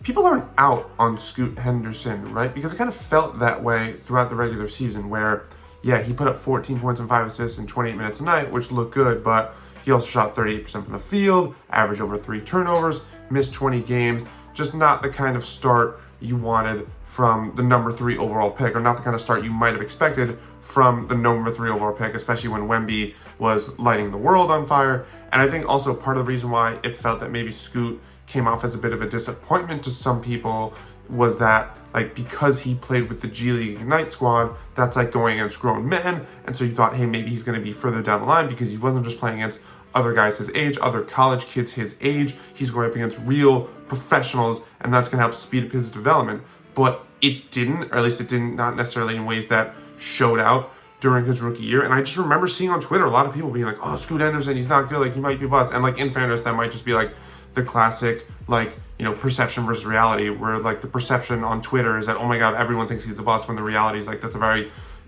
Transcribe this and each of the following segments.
people aren't out on Scoot Henderson, right? Because it kind of felt that way throughout the regular season where, yeah, he put up 14 points and 5 assists in 28 minutes a night, which looked good, but he also shot 38% from the field, averaged over 3 turnovers, missed 20 games, just not the kind of start you wanted from the number 3 overall pick, or not the kind of start you might have expected from the number 3 overall pick, especially when Wemby was lighting the world on fire. And I think also part of the reason why it felt that maybe Scoot came off as a bit of a disappointment to some people was that, like, because he played with the G League Ignite squad, that's like going against grown men. And so you thought, hey, maybe he's going to be further down the line because he wasn't just playing against other guys his age, other college kids his age. He's going up against real professionals, and that's going to help speed up his development. But it didn't, or at least it didn't, not necessarily in ways that showed out during his rookie year. And I just remember seeing on Twitter a lot of people being like, oh, Scoot Henderson, he's not good, like he might be a bust. And like, in fairness, that might just be like the classic, like, you know, perception versus reality, where like the perception on Twitter is that, oh my God, everyone thinks he's a bust, when the reality is like,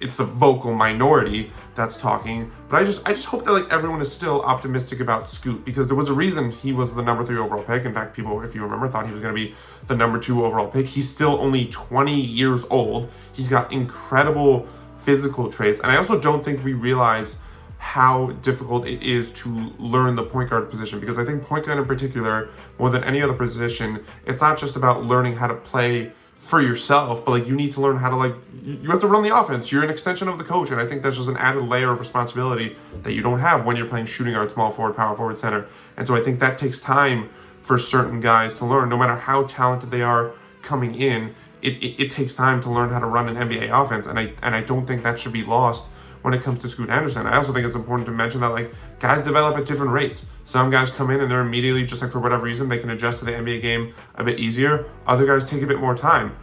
it's the vocal minority that's talking. But I just hope that like everyone is still optimistic about Scoot, because there was a reason he was the number 3 overall pick. In fact, people, if you remember, thought he was going to be the number 2 overall pick. He's still only 20 years old. He's got incredible physical traits. And I also don't think we realize how difficult it is to learn the point guard position, because I think point guard in particular, more than any other position, it's not just about learning how to play for yourself, but like you need to learn how to, like, you have to run the offense. You're an extension of the coach, and I think that's just an added layer of responsibility that you don't have when you're playing shooting guard, small forward, power forward, center. And so I think that takes time for certain guys to learn. No matter how talented they are coming in, it takes time to learn how to run an NBA offense, and I don't think that should be lost when it comes to Scoot Henderson. I also think it's important to mention that like guys develop at different rates. Some guys come in and they're immediately, just like for whatever reason, they can adjust to the NBA game a bit easier. Other guys take a bit more time.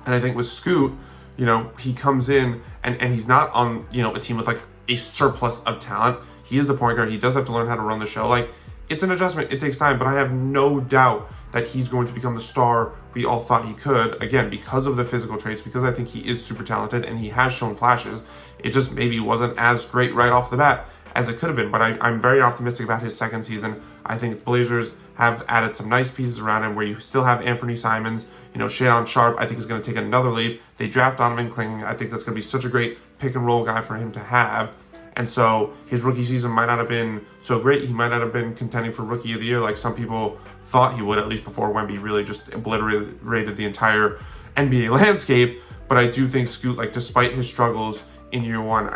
And I think with Scoot, you know, he comes in and he's not on, you know, a team with like a surplus of talent. He is the point guard. He does have to learn how to run the show. Like, it's an adjustment. It takes time, but I have no doubt that he's going to become the star we all thought he could, again, because of the physical traits, because I think he is super talented and he has shown flashes. It just maybe wasn't as great right off the bat as it could have been, but I'm very optimistic about his second season. I think the Blazers have added some nice pieces around him, where you still have Anthony Simons, you know, Shadon Sharp, I think is going to take another leap. They draft Donovan Clingan. I think that's going to be such a great pick and roll guy for him to have. And so his rookie season might not have been so great. He might not have been contending for rookie of the year like some people thought he would, at least before Wemby really just obliterated the entire NBA landscape. But I do think Scoot, like, despite his struggles in year one,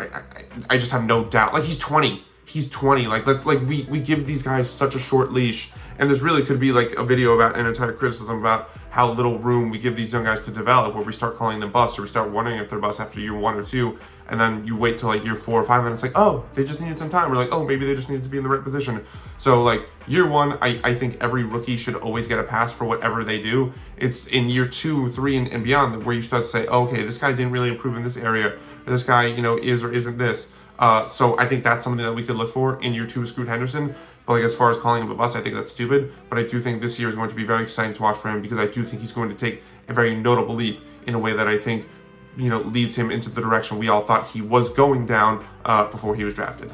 I just have no doubt. Like, he's 20. He's 20. Like, we give these guys such a short leash. And this really could be like a video about an entire criticism about how little room we give these young guys to develop, where we start calling them busts, or we start wondering if they're busts after year 1 or 2, and then you wait till like year 4 or 5, and it's like, oh, they just needed some time. We're like, oh, maybe they just needed to be in the right position. So like year 1, I think every rookie should always get a pass for whatever they do. It's in year 2, 3, and beyond where you start to say, oh, okay, this guy didn't really improve in this area, or this guy, you know, is or isn't this. So I think that's something that we could look for in year 2 of Scoot Henderson. But like, as far as calling him a bust, I think that's stupid. But I do think this year is going to be very exciting to watch for him, because I do think he's going to take a very notable leap in a way that I think, you know, leads him into the direction we all thought he was going down before he was drafted.